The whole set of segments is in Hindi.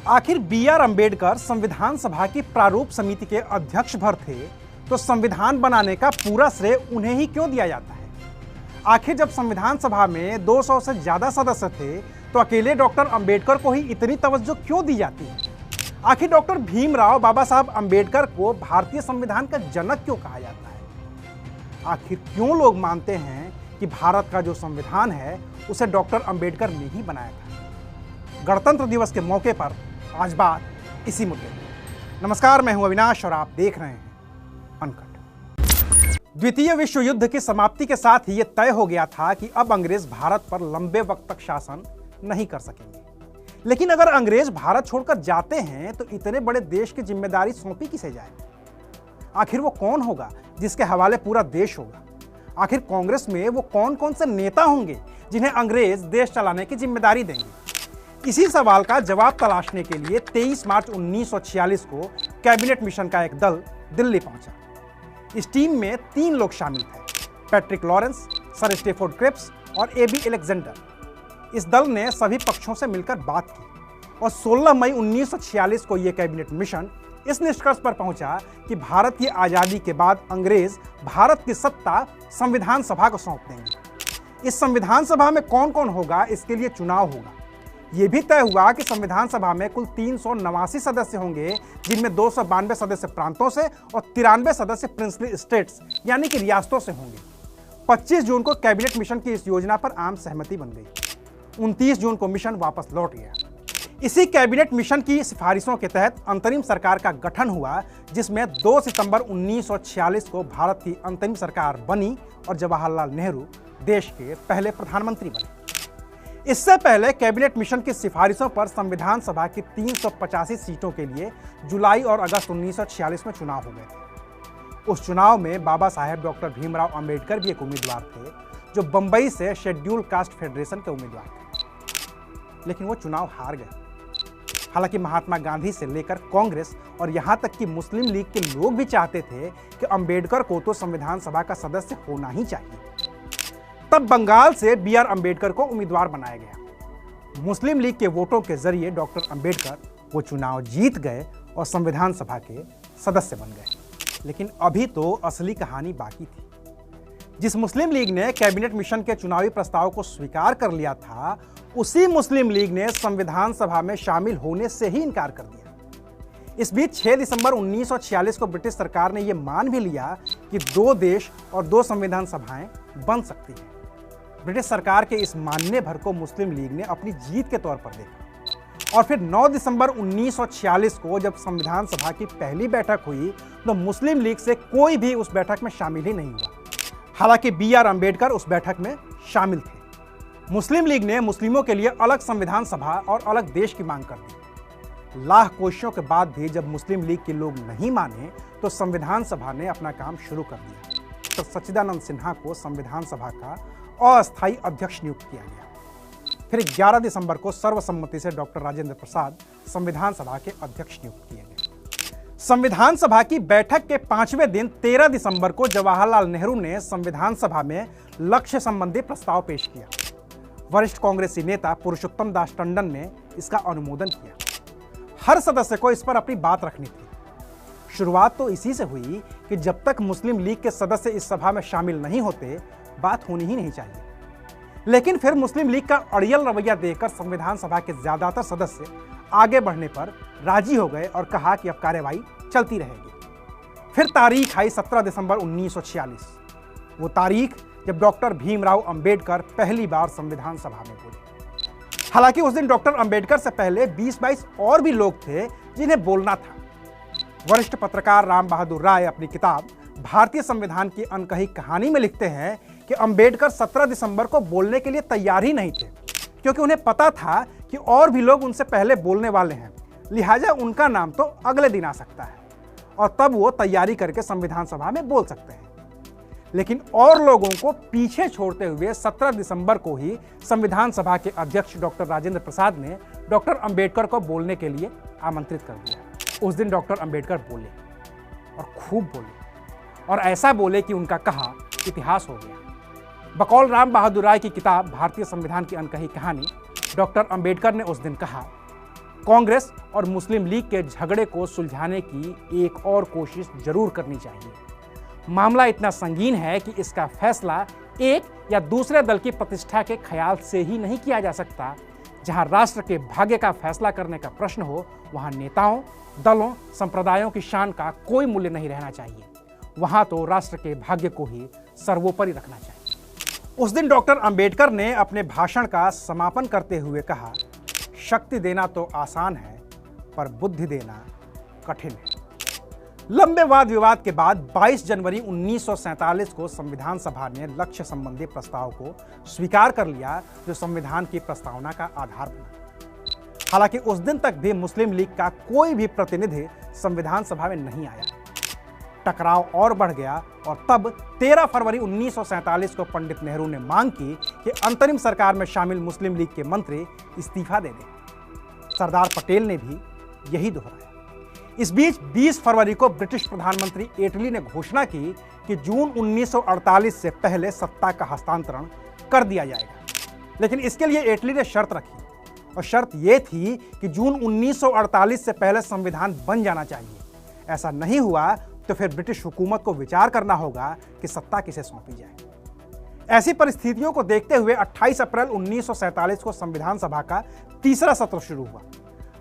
आखिर बी.आर. अम्बेडकर संविधान सभा की प्रारूप समिति के अध्यक्ष भर थे, तो संविधान बनाने का पूरा श्रेय उन्हें ही क्यों दिया जाता है? आखिर जब संविधान सभा में 200 से ज्यादा सदस्य थे, तो अकेले डॉक्टर अम्बेडकर को ही इतनी तवज्जो क्यों दी जाती है? आखिर डॉक्टर भीमराव बाबा साहब अम्बेडकर को भारतीय संविधान का जनक क्यों कहा जाता है? आखिर क्यों लोग मानते हैं कि भारत का जो संविधान है उसे डॉक्टर अम्बेडकर ने ही बनाया था? गणतंत्र दिवस के मौके पर आज बात इसी मुद्दे पर। नमस्कार, मैं हूं अविनाश और आप देख रहे हैं अनकट। द्वितीय विश्व युद्ध की समाप्ति के साथ ही यह तय हो गया था कि अब अंग्रेज भारत पर लंबे वक्त तक शासन नहीं कर सकेंगे। लेकिन अगर अंग्रेज भारत छोड़कर जाते हैं तो इतने बड़े देश की जिम्मेदारी सौंपी किसे जाए? आखिर वो कौन होगा जिसके हवाले पूरा देश होगा? आखिर कांग्रेस में वो कौन कौन से नेता होंगे जिन्हें अंग्रेज देश चलाने की जिम्मेदारी देंगे? इसी सवाल का जवाब तलाशने के लिए 23 मार्च 1946 को कैबिनेट मिशन का एक दल दिल्ली पहुंचा। इस टीम में 3 लोग शामिल थे, Patrick Lawrence, sir Stafford Cripps और ए.बी. अलेक्जेंडर। इस दल ने सभी पक्षों से मिलकर बात की और 16 मई 1946 को यह कैबिनेट मिशन इस निष्कर्ष पर पहुंचा कि भारत की आजादी के बाद अंग्रेज भारत की सत्ता संविधान सभा को सौंप देंगे। इस संविधान सभा में कौन कौन होगा, इसके लिए चुनाव होगा। यह भी तय हुआ कि संविधान सभा में कुल 389 सदस्य होंगे, जिनमें 292 सदस्य प्रांतों से और 93 सदस्य प्रिंसली स्टेट्स यानी कि रियासतों से होंगे। 25 जून को कैबिनेट मिशन की इस योजना पर आम सहमति बन गई। 29 जून को मिशन वापस लौट गया। इसी कैबिनेट मिशन की सिफारिशों के तहत अंतरिम सरकार का गठन हुआ, जिसमें 2 सितंबर 1946 को भारत की अंतरिम सरकार बनी और जवाहरलाल नेहरू देश के पहले प्रधानमंत्री बने। इससे पहले कैबिनेट मिशन की सिफारिशों पर संविधान सभा की 385 सीटों के लिए जुलाई और अगस्त 1946 में चुनाव हो गए थे। उस चुनाव में बाबा साहेब डॉक्टर भीमराव अम्बेडकर भी एक उम्मीदवार थे, जो बंबई से शेड्यूल कास्ट फेडरेशन के उम्मीदवार थे, लेकिन वो चुनाव हार गए। हालांकि महात्मा गांधी से लेकर कांग्रेस और यहां तक कि मुस्लिम लीग के लोग भी चाहते थे कि अम्बेडकर को तो संविधान सभा का सदस्य होना ही चाहिए। तब बंगाल से बी.आर. अम्बेडकर को उम्मीदवार बनाया गया। मुस्लिम लीग के वोटों के जरिए डॉक्टर अम्बेडकर वो चुनाव जीत गए और संविधान सभा के सदस्य बन गए। लेकिन अभी तो असली कहानी बाकी थी। जिस मुस्लिम लीग ने कैबिनेट मिशन के चुनावी प्रस्ताव को स्वीकार कर लिया था, उसी मुस्लिम लीग ने संविधान सभा में शामिल होने से ही इनकार कर दिया। इस बीच 6 दिसंबर 1946 को ब्रिटिश सरकार ने यह मान भी लिया कि 2 देश और 2 संविधान सभाएं बन सकती हैं। ब्रिटिश सरकार के इस मानने भर को मुस्लिम लीग ने अपनी जीत के तौर पर देखा और फिर 9 दिसंबर 1946 को जब संविधान सभा की पहली बैठक हुई, तो मुस्लिम लीग से कोई भी उस बैठक में शामिल ही नहीं हुआ। हालांकि बी.आर. अम्बेडकर उस बैठक में शामिल थे। मुस्लिम लीग ने मुस्लिमों के लिए अलग संविधान सभा और अलग देश की मांग कर दी। लाख कोशिशों के बाद भी जब मुस्लिम लीग के लोग नहीं माने, तो संविधान सभा ने अपना काम शुरू कर दिया। तो सच्चिदानंद सिन्हा को संविधान सभा का अस्थायी अध्यक्ष नियुक्त किया गया। फिर 11 दिसंबर को सर्वसम्मति से डॉक्टर राजेंद्र प्रसाद संविधान सभा के अध्यक्ष नियुक्त किए गए। संविधान सभा की बैठक के 5वें दिन 13 दिसंबर को जवाहरलाल नेहरू ने संविधान सभा में लक्ष्य संबंधी प्रस्ताव पेश किया। वरिष्ठ कांग्रेसी नेता पुरुषोत्तम दास टंडन ने इसका अनुमोदन किया। हर सदस्य को इस पर अपनी बात रखनी थी। शुरुआत तो इसी से हुई कि जब तक मुस्लिम लीग के सदस्य इस सभा में शामिल नहीं होते, बात होनी ही नहीं चाहिए। लेकिन फिर मुस्लिम लीग का अड़ियल रवैया देखकर संविधान सभा के ज्यादातर सदस्य आगे बढ़ने पर राजी हो गए और कहा कि अब कार्यवाही चलती रहेगी। फिर तारीख आई 17 दिसंबर 1946, वो तारीख जब डॉक्टर भीमराव अम्बेडकर पहली बार संविधान सभा में बोले। हालांकि उस दिन डॉक्टर अम्बेडकर से पहले 20-22 और भी लोग थे जिन्हें बोलना था। वरिष्ठ पत्रकार राम बहादुर राय अपनी किताब भारतीय संविधान की अनकही कहानी में लिखते हैं कि अम्बेडकर 17 दिसंबर को बोलने के लिए तैयार ही नहीं थे, क्योंकि उन्हें पता था कि और भी लोग उनसे पहले बोलने वाले हैं, लिहाजा उनका नाम तो अगले दिन आ सकता है और तब वो तैयारी करके संविधान सभा में बोल सकते हैं। लेकिन और लोगों को पीछे छोड़ते हुए 17 दिसंबर को ही संविधान सभा के अध्यक्ष डॉक्टर राजेंद्र प्रसाद ने डॉक्टर अम्बेडकर को बोलने के लिए आमंत्रित कर दिया। उस दिन डॉक्टर अम्बेडकर बोले और खूब बोले, और ऐसा बोले कि उनका कहा इतिहास हो गया। बकौल राम बहादुर राय की किताब भारतीय संविधान की अनकही कहानी, डॉक्टर अंबेडकर ने उस दिन कहा, कांग्रेस और मुस्लिम लीग के झगड़े को सुलझाने की एक और कोशिश जरूर करनी चाहिए। मामला इतना संगीन है कि इसका फैसला एक या दूसरे दल की प्रतिष्ठा के ख्याल से ही नहीं किया जा सकता। जहां राष्ट्र के भाग्य का फैसला करने का प्रश्न हो, वहां नेताओं, दलों, संप्रदायों की शान का कोई मूल्य नहीं रहना चाहिए। वहां तो राष्ट्र के भाग्य को ही सर्वोपरि रखना चाहिए। उस दिन डॉक्टर अंबेडकर ने अपने भाषण का समापन करते हुए कहा, शक्ति देना तो आसान है, पर बुद्धि देना कठिन है। लंबे वाद विवाद के बाद 22 जनवरी 1947 को संविधान सभा ने लक्ष्य संबंधी प्रस्ताव को स्वीकार कर लिया, जो संविधान की प्रस्तावना का आधार बना। हालांकि उस दिन तक भी मुस्लिम लीग का कोई भी प्रतिनिधि संविधान सभा में नहीं आया। टकराव और बढ़ गया और तब 13 फरवरी 1947 को पंडित नेहरू ने मांग की कि अंतरिम सरकार में शामिल मुस्लिम लीग के मंत्री इस्तीफा दे दें। सरदार पटेल ने भी यही दोहराया। इस बीच 20 फरवरी को ब्रिटिश प्रधानमंत्री एटली ने घोषणा की कि जून 1948 से पहले सत्ता का हस्तांतरण कर दिया जाएगा। लेकिन इसके लिए एटली ने शर्त रखी, और शर्त यह थी कि जून 1948 से पहले संविधान बन जाना चाहिए। ऐसा नहीं हुआ तो फिर ब्रिटिश हुकूमत को विचार करना होगा कि सत्ता किसे सौंपी जाए। ऐसी परिस्थितियों को देखते हुए 28 अप्रैल 1947 को संविधान सभा का तीसरा सत्र शुरू हुआ।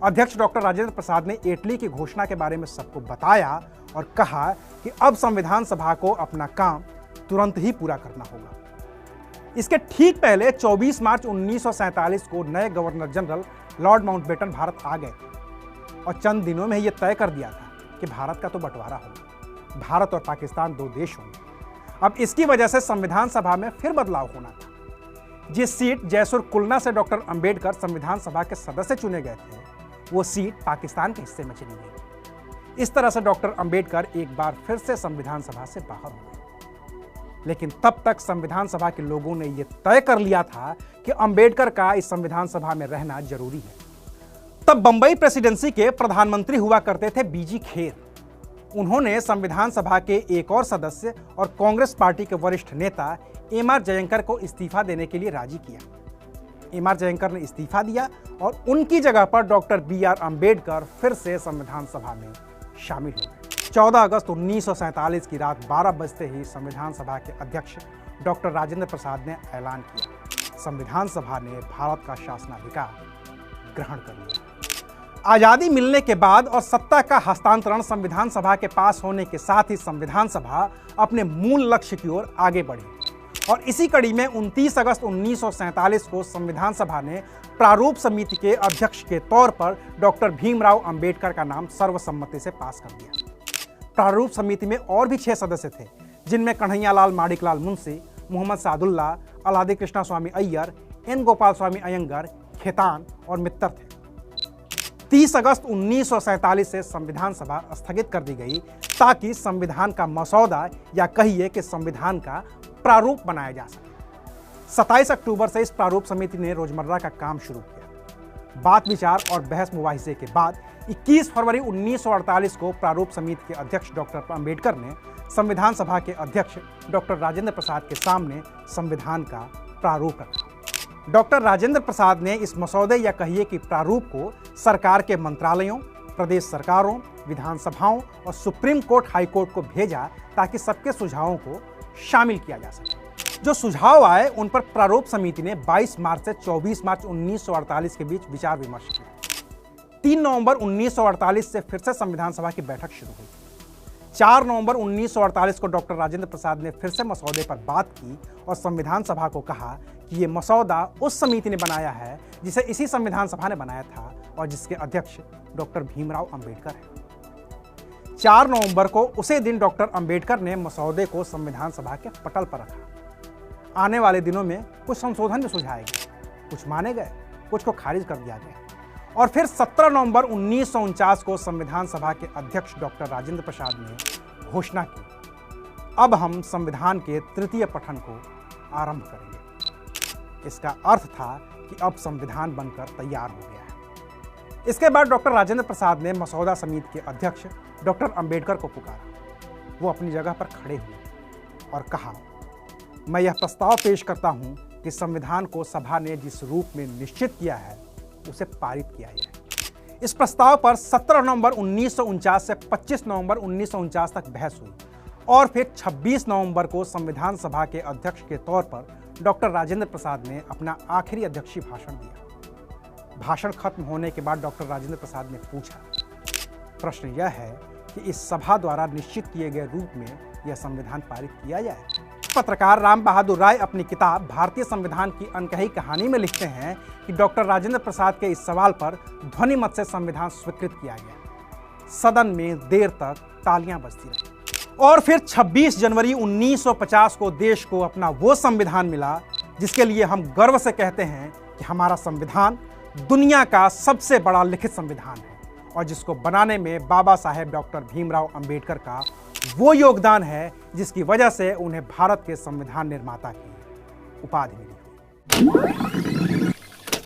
अध्यक्ष डॉक्टर राजेंद्र प्रसाद ने एटली की घोषणा के बारे में सबको बताया और कहा कि अब संविधान सभा को अपना काम तुरंत ही पूरा करना होगा। इसके ठीक पहले 24 मार्च 1947 को नए governor general Lord Mountbatten Bharat आ गए थे और चंद दिनों में यह तय कर दिया था कि भारत का तो बंटवारा होगा। भारत और पाकिस्तान दो देश होंगे। अब इसकी वजह से संविधान सभा में फिर बदलाव होना था। जिस सीट जयसुर कुलना से डॉक्टर अंबेडकर संविधान सभा के सदस्य चुने गए थे, वो सीट पाकिस्तान के हिस्से में चली गई। इस तरह से डॉक्टर अंबेडकर एक बार फिर से संविधान सभा से बाहर हो गए। लेकिन तब तक संविधान सभा के लोगों ने यह तय कर लिया था कि अंबेडकर का इस संविधान सभा में रहना जरूरी है। तब बंबई प्रेसिडेंसी के प्रधानमंत्री हुआ करते थे बीजी खेर। उन्होंने संविधान सभा के एक और सदस्य और कांग्रेस पार्टी के वरिष्ठ नेता एम.आर. जयंकर को इस्तीफा देने के लिए राजी किया। एम.आर. जयंकर ने इस्तीफा दिया और उनकी जगह पर डॉक्टर बी.आर. अंबेडकर फिर से संविधान सभा में शामिल हो गए। 14 अगस्त 1947 की रात 12 बजते ही संविधान सभा के अध्यक्ष डॉक्टर राजेंद्र प्रसाद ने ऐलान किया, संविधान सभा ने भारत का शासनाधिकार ग्रहण कर लिया। आजादी मिलने के बाद और सत्ता का हस्तांतरण संविधान सभा के पास होने के साथ ही संविधान सभा अपने मूल लक्ष्य की ओर आगे बढ़ी और इसी कड़ी में 29 अगस्त 1947 को संविधान सभा ने प्रारूप समिति के अध्यक्ष के तौर पर डॉक्टर भीमराव अंबेडकर का नाम सर्वसम्मति से पास कर दिया। प्रारूप समिति में और भी 6 सदस्य थे, जिनमें कन्हैयालाल माणिकलाल मुंशी, मोहम्मद सादुल्ला, अलादी कृष्णा स्वामी अय्यर, एन गोपाल स्वामी अयंगर, खेतान और मित्तर थे। 30 अगस्त 1947 से संविधान सभा स्थगित कर दी गई ताकि संविधान का मसौदा या कहिए कि संविधान का प्रारूप बनाया जा सके। 27 अक्टूबर से इस प्रारूप समिति ने रोजमर्रा का काम शुरू किया। बात विचार और बहस मुबाहिसे के बाद 21 फरवरी 1948 को प्रारूप समिति के अध्यक्ष डॉक्टर अंबेडकर ने संविधान सभा के अध्यक्ष डॉक्टर राजेंद्र प्रसाद के सामने संविधान का प्रारूप रखा। डॉक्टर राजेंद्र प्रसाद ने इस मसौदे या कहिए कि प्रारूप को सरकार के मंत्रालयों, प्रदेश सरकारों, विधानसभाओं और सुप्रीम कोर्ट, हाई कोर्ट को भेजा ताकि सबके सुझावों को शामिल किया जा सके। जो सुझाव आए उन पर प्रारूप समिति ने 22 मार्च से 24 मार्च 1948 के बीच विचार विमर्श किया। 3 नवंबर 1948 से फिर से संविधान सभा की बैठक शुरू हुई। 4 नवंबर 1948 को डॉक्टर राजेंद्र प्रसाद ने फिर से मसौदे पर बात की और संविधान सभा को कहा कि ये मसौदा उस समिति ने बनाया है जिसे इसी संविधान सभा ने बनाया था और जिसके अध्यक्ष डॉक्टर भीमराव अंबेडकर हैं। 4 नवंबर को उसी दिन डॉक्टर अंबेडकर ने मसौदे को संविधान सभा के पटल पर रखा। आने वाले दिनों में कुछ संशोधन भी सुझाए गए, कुछ माने गए, कुछ को खारिज कर दिया गया और फिर 17 नवंबर 1949 को संविधान सभा के अध्यक्ष डॉक्टर राजेंद्र प्रसाद ने घोषणा की, अब हम संविधान के तृतीय पठन को आरंभ करेंगे। इसका अर्थ था कि अब संविधान बनकर तैयार हो गया है। इसके बाद डॉक्टर राजेंद्र प्रसाद ने मसौदा समिति के अध्यक्ष डॉक्टर अंबेडकर को पुकारा। वो अपनी जगह पर खड़े हुए और कहा, मैं यह प्रस्ताव पेश करता हूं कि संविधान को सभा ने जिस रूप में निश्चित किया है उसे पारित किया जाए। इस प्रस्ताव पर 17 नवंबर 1949 से 25 नवंबर 1949 तक बहस हुई और फिर 26 नवंबर को संविधान सभा के अध्यक्ष के तौर पर डॉक्टर राजेंद्र प्रसाद ने अपना आखिरी अध्यक्षीय भाषण दिया। भाषण खत्म होने के बाद डॉक्टर राजेंद्र प्रसाद ने पूछा, प्रश्न यह है कि इस सभा द्वारा निश्चित किए गए रूप में यह संविधान पारित किया जाए। पत्रकार राम बहादुर राय अपनी किताब भारतीय संविधान की अनकही कहानी में लिखते हैं कि डॉक्टर राजेंद्र प्रसाद के इस सवाल पर ध्वनि मत से संविधान स्वीकृत किया गया। सदन में देर तक तालियां बजती रही और फिर 26 जनवरी 1950 को देश को अपना वो संविधान मिला जिसके लिए हम गर्व से कहते हैं कि हमारा संविधान दुनिया का सबसे बड़ा लिखित संविधान है और जिसको बनाने में बाबा साहेब डॉक्टर भीमराव अंबेडकर का वो योगदान है जिसकी वजह से उन्हें भारत के संविधान निर्माता की उपाधि मिली।